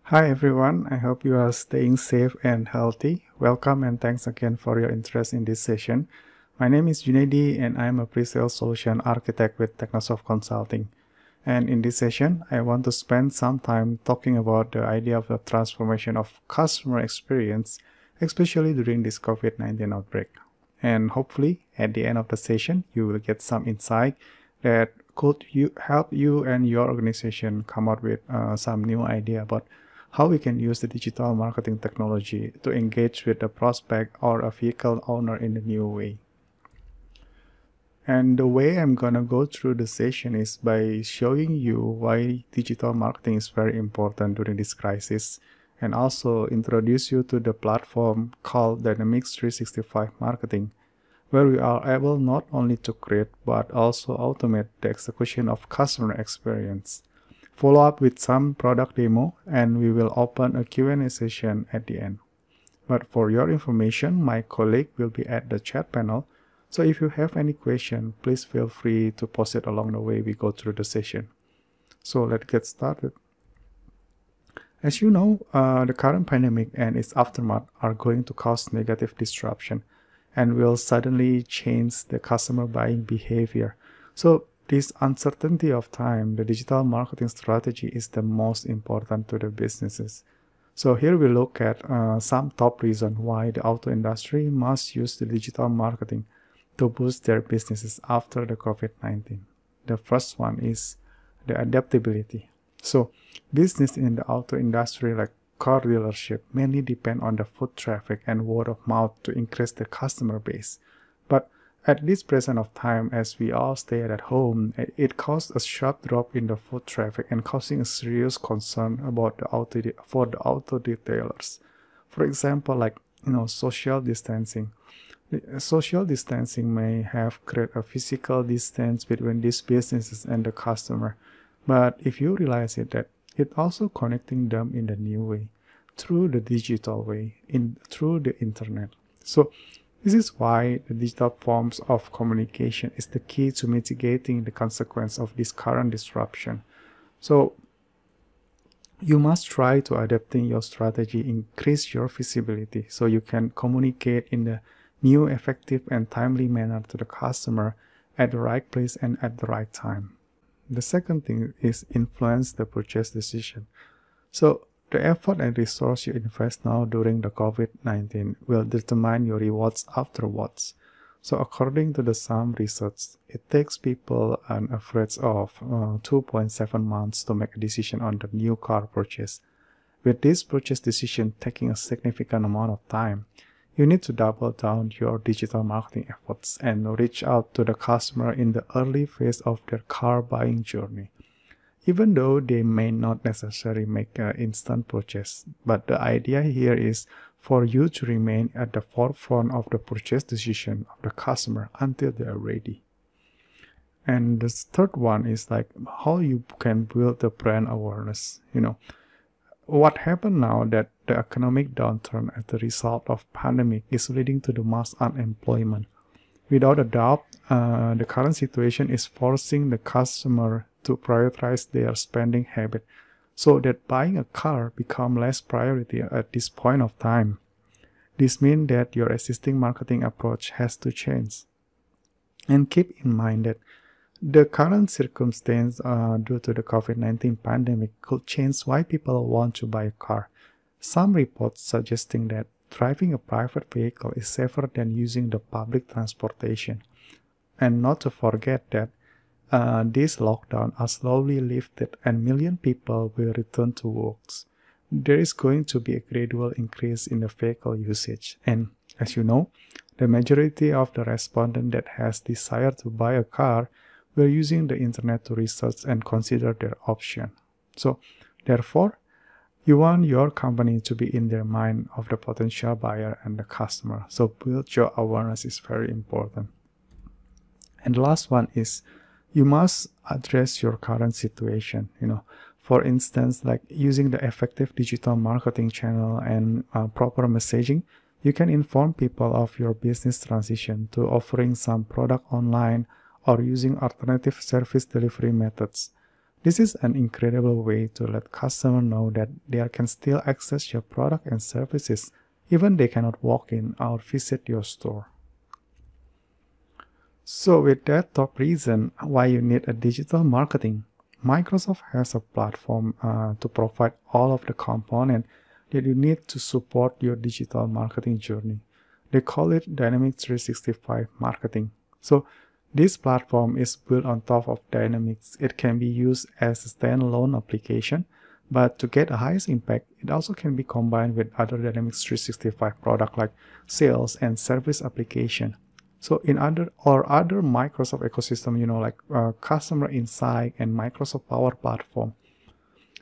Hi everyone, I hope you are staying safe and healthy. Welcome and thanks again for your interest in this session. My name is Junaidi and I am a pre-sales solution architect with Technosoft Consulting. And in this session, I want to spend some time talking about the idea of the transformation of customer experience, especially during this COVID-19 outbreak. And hopefully, at the end of the session, you will get some insight that could help you and your organization come up with some new idea about how we can use the digital marketing technology to engage with the prospect or a vehicle owner in a new way. And the way I'm gonna go through the session is by showing you why digital marketing is very important during this crisis, and also introduce you to the platform called Dynamics 365 Marketing, where we are able not only to create but also automate the execution of customer experience. Follow up with some product demo, and we will open a Q&A session at the end. But for your information, my colleague will be at the chat panel, so if you have any question, please feel free to post it along the way we go through the session. So let's get started. As you know, the current pandemic and its aftermath are going to cause negative disruption and will suddenly change the customer buying behavior. So this uncertainty of time, the digital marketing strategy is the most important to the businesses. So here we look at some top reasons why the auto industry must use the digital marketing to boost their businesses after the COVID-19. The first one is the adaptability. So business in the auto industry like car dealership mainly depend on the foot traffic and word of mouth to increase the customer base. But at this present of time, as we all stay at home, it caused a sharp drop in the foot traffic and causing a serious concern about the auto retailers. For example, social distancing. Social distancing may have created a physical distance between these businesses and the customer, but if you realize that it also connecting them in the new way, through the digital way, through the internet. So this is why the digital forms of communication is the key to mitigating the consequence of this current disruption. So you must try to adapting your strategy, increase your visibility so you can communicate in the new, effective, and timely manner to the customer at the right place and at the right time. The second thing is influence the purchase decision. So the effort and resource you invest now during the COVID-19 will determine your rewards afterwards. So according to some research, it takes people an average of 2.7 months to make a decision on the new car purchase. With this purchase decision taking a significant amount of time, you need to double down your digital marketing efforts and reach out to the customer in the early phase of their car buying journey. Even though they may not necessarily make an instant purchase, but the idea here is for you to remain at the forefront of the purchase decision of the customer until they are ready. And the third one is how you can build the brand awareness. What happened now that the economic downturn as a result of pandemic is leading to the mass unemployment. Without a doubt, the current situation is forcing the customer to prioritize their spending habit so that buying a car become less priority at this point of time. This means that your existing marketing approach has to change. And keep in mind that the current circumstance due to the COVID-19 pandemic could change why people want to buy a car. Some reports suggesting that driving a private vehicle is safer than using the public transportation. And not to forget that this lockdown are slowly lifted and million people will return to works. There is going to be a gradual increase in the vehicle usage. And as you know, the majority of the respondents that has desire to buy a car were using the internet to research and consider their option. So therefore, you want your company to be in their mind of the potential buyer and the customer. So build your awareness is very important. And the last one is you must address your current situation. For instance, like using the effective digital marketing channel and proper messaging, you can inform people of your business transition to offering some product online or using alternative service delivery methods. This is an incredible way to let customers know that they can still access your product and services, even they cannot walk in or visit your store. So with that top reason why you need a digital marketing, Microsoft has a platform to provide all of the components that you need to support your digital marketing journey. They call it Dynamics 365 Marketing. So this platform is built on top of Dynamics. It can be used as a standalone application, but to get the highest impact, it also can be combined with other Dynamics 365 products like sales and service application. So in other Microsoft ecosystem, like Customer Insight and Microsoft Power Platform,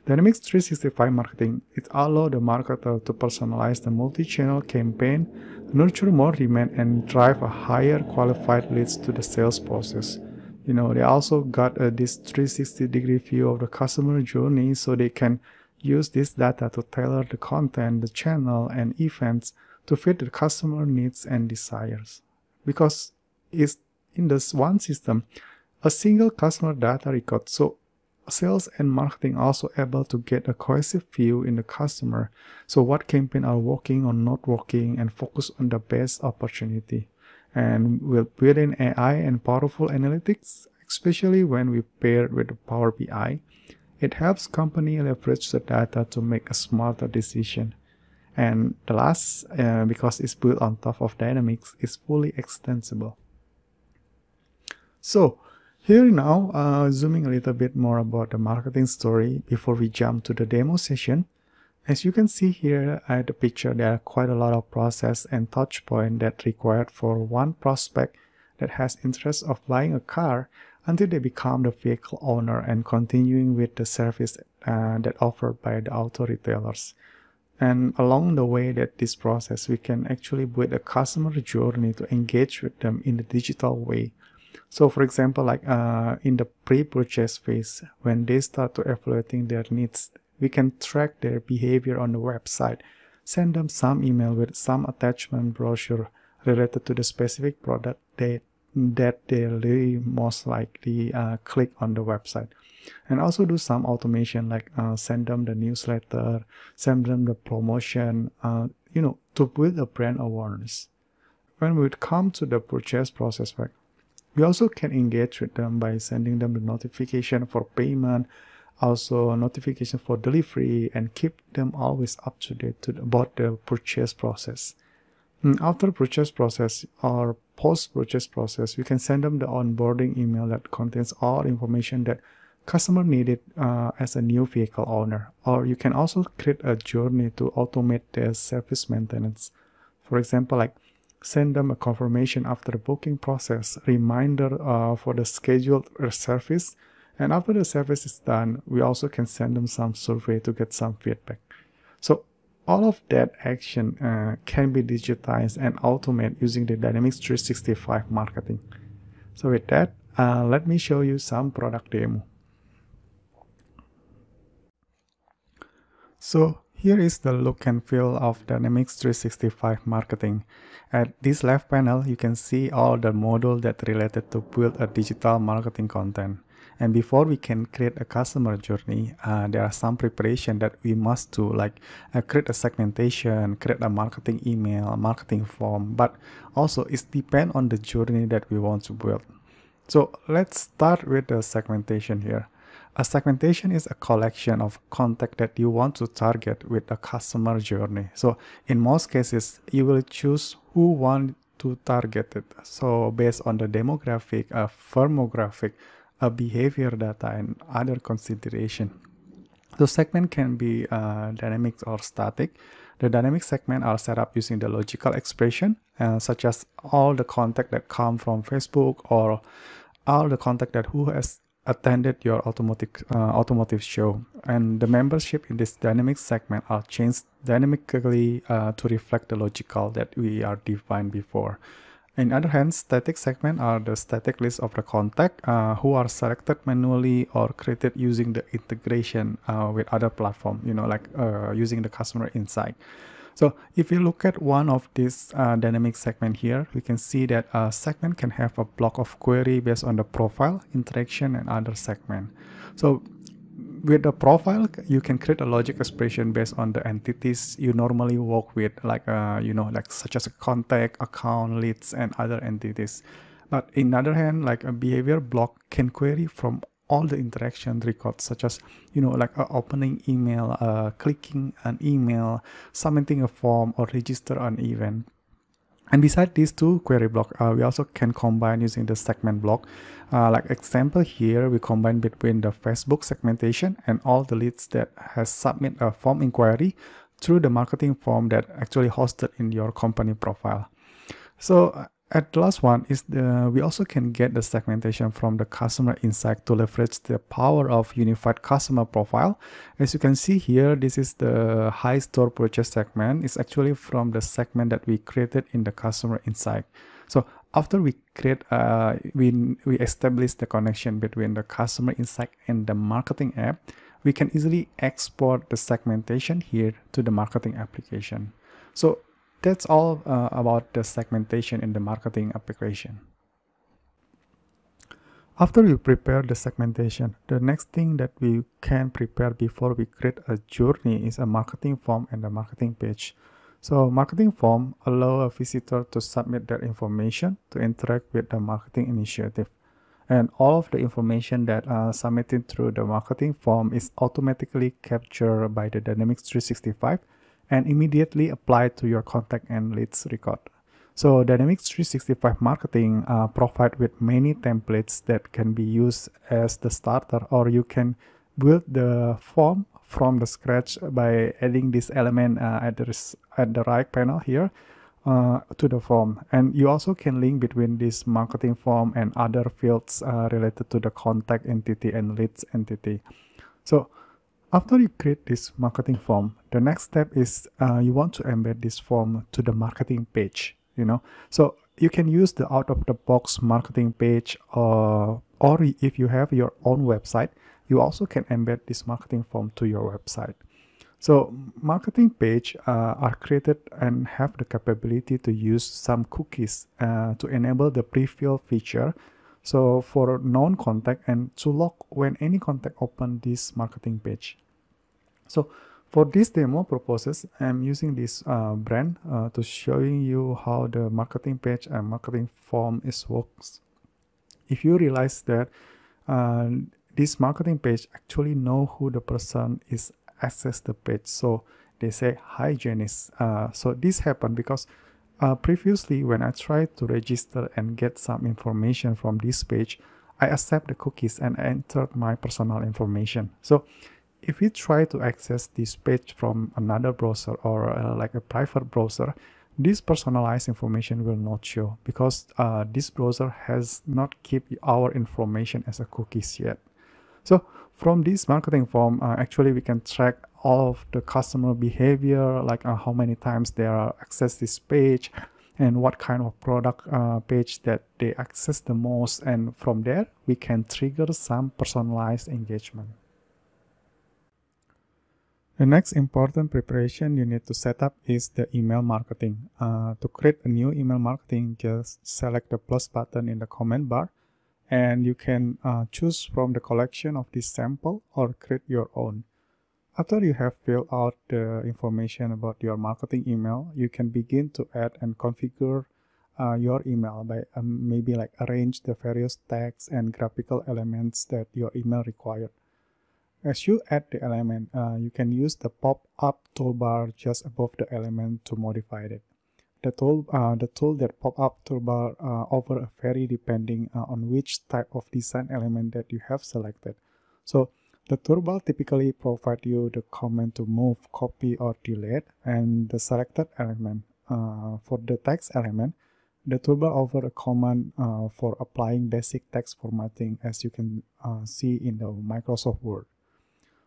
Dynamics 365 Marketing, it allows the marketer to personalize the multi-channel campaign, nurture more demand, and drive a higher qualified leads to the sales process. They also got this 360-degree view of the customer journey, so they can use this data to tailor the content, the channel, and events to fit the customer needs and desires. Because it's in this one system, a single customer data record, so sales and marketing also able to get a cohesive view in the customer, so what campaign are working or not working, and focus on the best opportunity. And we'll build in AI and powerful analytics, especially when we pair it with the Power BI. It helps company leverage the data to make a smarter decision. And the last, because it's built on top of Dynamics, is fully extensible. So here now, zooming a little bit more about the marketing story before we jump to the demo session. As you can see here at the picture, there are quite a lot of process and touch point that required for one prospect that has interest of buying a car until they become the vehicle owner and continuing with the service that offered by the auto retailers. And along the way that this process, we can actually build a customer journey to engage with them in the digital way. So for example, like in the pre-purchase phase, when they start to evaluating their needs, we can track their behavior on the website, send them some email with some attachment brochure related to the specific product that they really most likely click on the website. And also do some automation like send them the newsletter, send them the promotion, to build a brand awareness. When we come to the purchase process, we also can engage with them by sending them the notification for payment, also notification for delivery, and keep them always up to date about the purchase process. After purchase process or post-purchase process, we can send them the onboarding email that contains all information that customer needed as a new vehicle owner. Or you can also create a journey to automate their service maintenance. For example, like send them a confirmation after the booking process, reminder for the scheduled service, and after the service is done, we also can send them some survey to get some feedback. So all of that action can be digitized and automated using the Dynamics 365 Marketing. So with that, let me show you some product demo. So here is the look and feel of Dynamics 365 Marketing. At this left panel, you can see all the modules that related to build a digital marketing content. And before we can create a customer journey, there are some preparation that we must do, like create a segmentation, create a marketing email, a marketing form, but also it depends on the journey that we want to build. So let's start with the segmentation here. A segmentation is a collection of contacts that you want to target with a customer journey. So in most cases, you will choose who want to target it. So based on the demographic, firmographic, behavior data, and other consideration. The segment can be dynamic or static. The dynamic segment are set up using the logical expression, such as all the contact that come from Facebook or all the contact that who has attended your automotive show. And the membership in this dynamic segment are changed dynamically to reflect the logical that we are defined before. On the other hand, static segment are the static list of the contact who are selected manually or created using the integration with other platform, like using the customer insight. So if you look at one of these dynamic segment here, we can see that a segment can have a block of query based on the profile, interaction, and other segment. So with a profile, you can create a logic expression based on the entities you normally work with, like like such as a contact, account, leads, and other entities. But in other hand, like a behavior block can query from all the interaction records, such as like opening email, clicking an email, submitting a form, or register an event. And beside these two query block, we also can combine using the segment block. Like example here, we combine between the Facebook segmentation and all the leads that has submit a form inquiry through the marketing form that actually hosted in your company profile. So at the last one is we also can get the segmentation from the customer insight to leverage the power of unified customer profile. As you can see here, this is the high store purchase segment. It's actually from the segment that we created in the customer insight. So after we create, we establish the connection between the customer insight and the marketing app, we can easily export the segmentation here to the marketing application. So that's all about the segmentation in the marketing application. After we prepare the segmentation, the next thing that we can prepare before we create a journey is a marketing form and a marketing page. So marketing form allow a visitor to submit their information to interact with the marketing initiative. And all of the information that are submitted through the marketing form is automatically captured by the Dynamics 365 and immediately applied to your contact and leads record. So Dynamics 365 Marketing provide with many templates that can be used as the starter, or you can build the form from the scratch by adding this element at the right panel here to the form. And you also can link between this marketing form and other fields related to the contact entity and leads entity. So after you create this marketing form, the next step is you want to embed this form to the marketing page, So you can use the out-of-the-box marketing page, or if you have your own website, you also can embed this marketing form to your website. So marketing page are created and have the capability to use some cookies to enable the pre-fill feature. So for known contact and to log when any contact open this marketing page. So for this demo purposes, I'm using this brand to showing you how the marketing page and marketing form works. If you realize that this marketing page actually know who the person is access the page, so they say, "Hi Janice." So this happened because previously, when I tried to register and get some information from this page, I accept the cookies and entered my personal information. So if you try to access this page from another browser or like a private browser, this personalized information will not show because this browser has not kept our information as a cookies yet. So from this marketing form, actually we can track all of the customer behavior, like how many times they are access this page and what kind of product page that they access the most. And from there, we can trigger some personalized engagement. The next important preparation you need to set up is the email marketing. To create a new email marketing, just select the plus button in the comment bar, and you can choose from the collection of this sample or create your own. After you have filled out the information about your marketing email, you can begin to add and configure your email by maybe like arrange the various tags and graphical elements that your email required. As you add the element, you can use the pop-up toolbar just above the element to modify it. The tool that pop-up toolbar offer vary depending on which type of design element that you have selected. So the toolbar typically provides you the command to move, copy, or delete, and the selected element. For the text element, the toolbar offers a command for applying basic text formatting, as you can see in the Microsoft Word.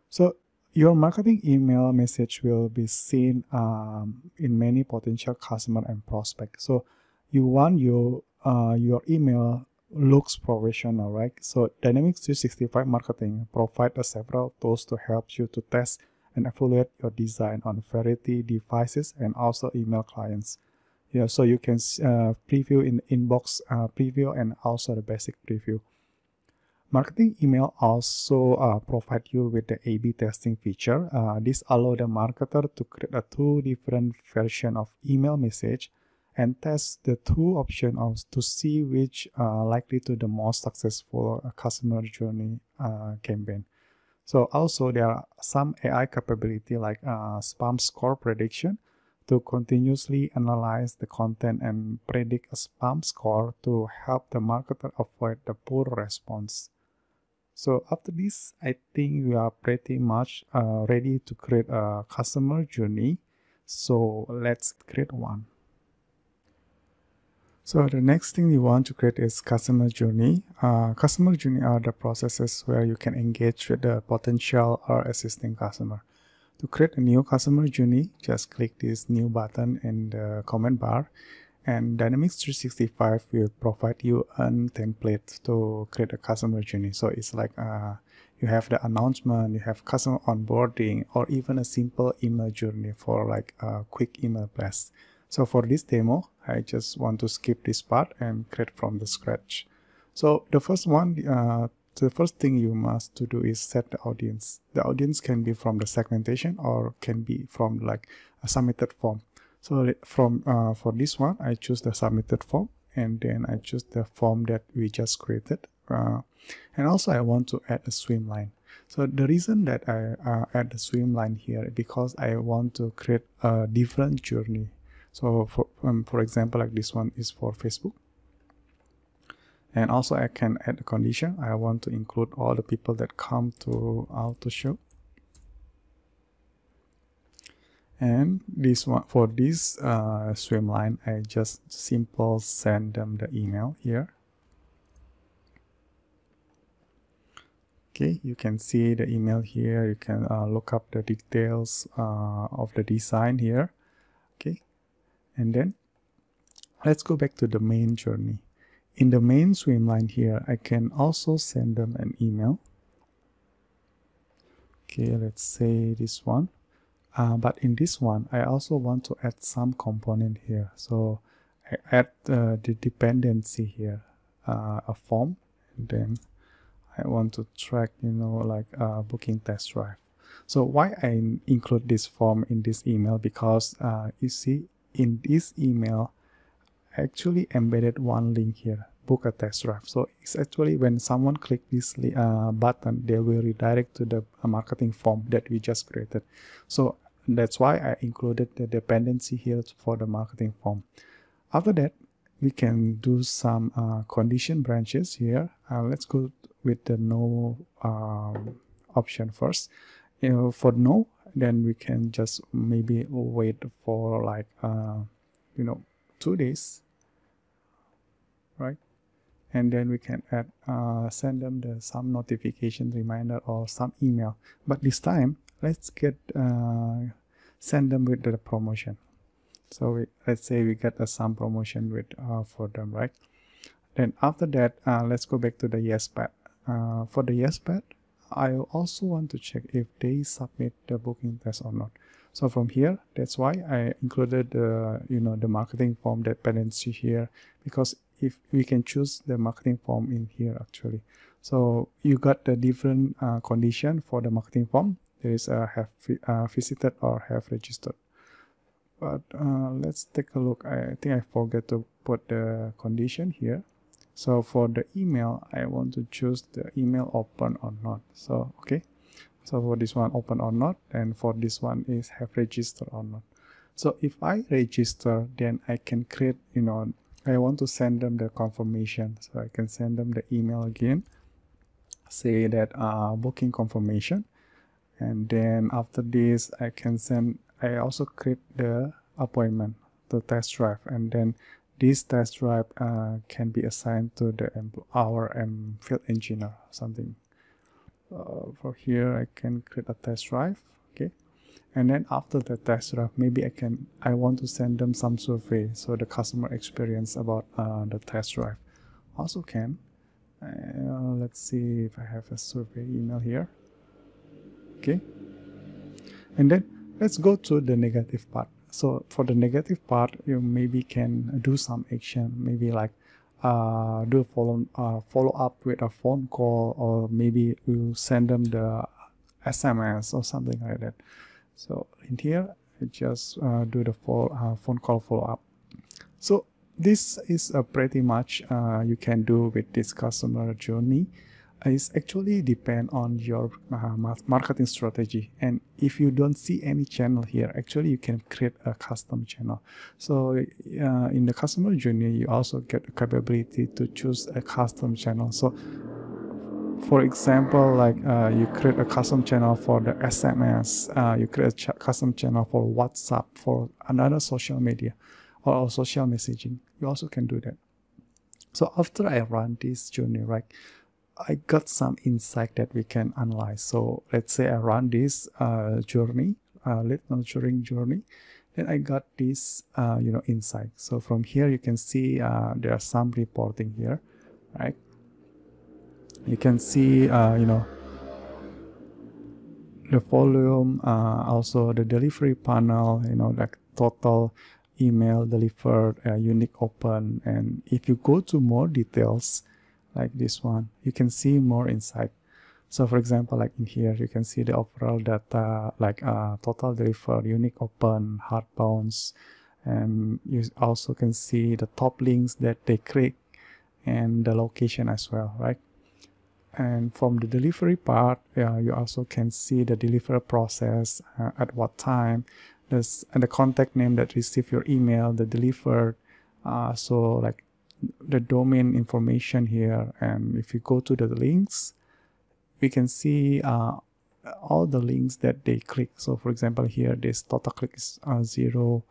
So your marketing email message will be seen in many potential customer and prospects. So you want your email looks professional, right? So Dynamics 365 Marketing provides several tools to help you to test and evaluate your design on variety devices and also email clients. Yeah, so you can preview in inbox preview and also the basic preview. Marketing email also provide you with the A/B testing feature. This allows the marketer to create two different versions of email message and test the two options to see which likely to the most successful customer journey campaign. So also there are some AI capability like spam score prediction to continuously analyze the content and predict a spam score to help the marketer avoid the poor response. So after this, I think we are pretty much ready to create a customer journey. So let's create one. So the next thing you want to create is customer journey. Customer journey are the processes where you can engage with the potential or existing customer. To create a new customer journey, just click this new button in the comment bar, and Dynamics 365 will provide you a template to create a customer journey. So it's like you have the announcement, you have customer onboarding, or even a simple email journey for like a quick email blast. So for this demo, I just want to skip this part and create from the scratch. So the first one, the first thing you must to do is set the audience. The audience can be from the segmentation or can be from like a submitted form. So for this one, I choose the submitted form, and then I choose the form that we just created. And also I want to add a swim line. So the reason that I add the swim line here because I want to create a different journey. So for example, like this one is for Facebook. And also I can add a condition. I want to include all the people that come to auto show. And this one, for this swim line, I just simple send them the email here. Okay, you can see the email here. You can look up the details of the design here. Okay, and then let's go back to the main journey. In the main swim line here, I can also send them an email. Okay, let's say this one. But in this one, I also want to add some component here. So I add the dependency here, a form, and then I want to track, like booking test drive. So why I include this form in this email? Because you see in this email, I actually embedded one link here, book a test drive. So it's actually when someone click this button, they will redirect to the marketing form that we just created. So that's why I included the dependency here for the marketing form. After that, we can do some condition branches here. Let's go with the no option first. For no, then we can just maybe wait for like 2 days, right? And then we can add send them some notification reminder or some email. But this time, let's get send them with the promotion. So let's say we get some promotion with for them, right? Then after that, let's go back to the yes pad. For the yes pad, I also want to check if they submit the booking test or not. So from here, that's why I included the marketing form dependency here, because if we can choose the marketing form in here actually. So you got the different condition for the marketing form. There is a have visited or have registered. But let's take a look. I think I forgot to put the condition here. So for the email, I want to choose the email open or not. So okay. So for this one, open or not, and for this one is have registered or not. So if I register, then I can create, I want to send them the confirmation. So I can send them the email again, say that booking confirmation. And then after this, I also create the appointment, the test drive. And then this test drive can be assigned to our field engineer, something. For here, I can create a test drive, okay? And then after the test drive, maybe I want to send them some survey, so the customer experience about the test drive. Also can. Let's see if I have a survey email here. Okay, and then let's go to the negative part. So for the negative part, you maybe can do some action, maybe like do follow up with a phone call, or maybe you send them the SMS or something like that. So in here, I just do the phone call follow up. So this is pretty much you can do with this customer journey. It's actually depend on your marketing strategy, and if you don't see any channel here, actually you can create a custom channel. So in the customer journey, you also get the capability to choose a custom channel. So for example, like you create a custom channel for the SMS, you create a custom channel for WhatsApp, for another social media or social messaging. You also can do that. So after I run this journey, right, I got some insight that we can analyze. So let's say I run this journey, lead nurturing journey, then I got this insight. So from here you can see there are some reporting here, right? You can see the volume, also the delivery panel, like total email delivered, unique open, and if you go to more details like this one, you can see more insight. So for example, like in here, you can see the overall data, like total delivered, unique open, hard bounce, and you also can see the top links that they click and the location as well, right? And from the delivery part, you also can see the delivery process, at what time, and the contact name that received your email, the delivered, so like the domain information here. And if you go to the links, we can see all the links that they click. So for example, here this total click is 0.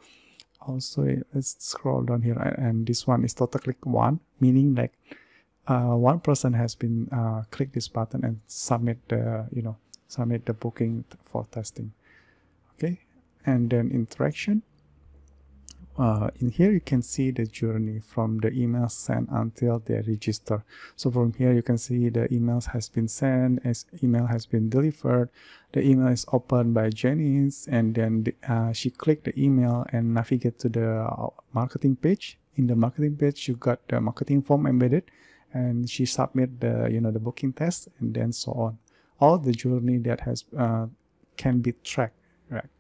Also, let's scroll down here, and this one is total click 1, meaning like one person has been click this button and submit the booking for testing. Okay, and then interaction. In here you can see the journey from the email sent until they register. So from here you can see the emails has been sent, as email has been delivered, the email is opened by Janice, and then she clicked the email and navigate to the marketing page. In the marketing page you got the marketing form embedded, and she submit the the booking test, and then so on. All the journey that has can be tracked, right?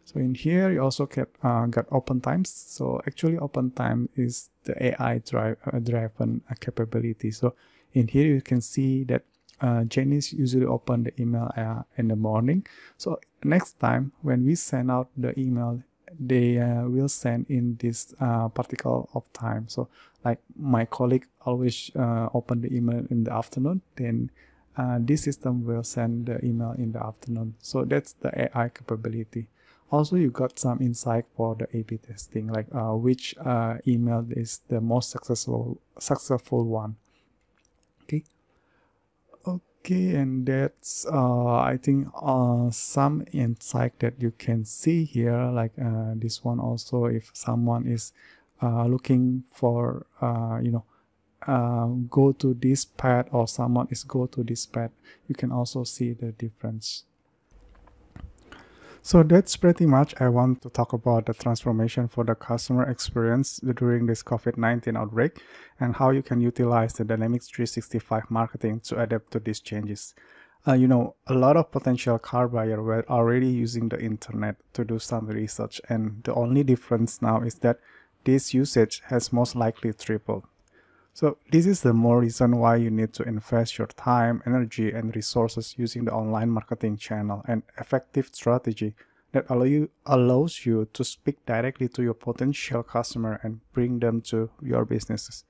So in here you also got open times. So actually open time is the AI driven capability. So in here you can see that Janice usually open the email in the morning. So next time when we send out the email, they will send in this particular of time. So like my colleague always open the email in the afternoon, then this system will send the email in the afternoon. So that's the AI capability. Also, you got some insight for the A/B testing, like which email is the most successful one. Okay, and that's I think some insight that you can see here, like this one also. If someone is looking for go to this path, or someone is go to this path, you can also see the difference. So that's pretty much I want to talk about the transformation for the customer experience during this COVID-19 outbreak, and how you can utilize the Dynamics 365 marketing to adapt to these changes. A lot of potential car buyers were already using the internet to do some research, and the only difference now is that this usage has most likely tripled. So this is the more reason why you need to invest your time, energy, and resources using the online marketing channel and effective strategy that allows you to speak directly to your potential customer and bring them to your businesses.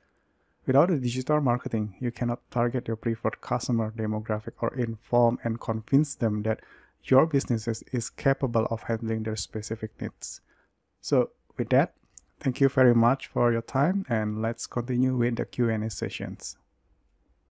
Without the digital marketing, you cannot target your preferred customer demographic or inform and convince them that your business is capable of handling their specific needs. So with that, thank you very much for your time, and let's continue with the Q&A sessions.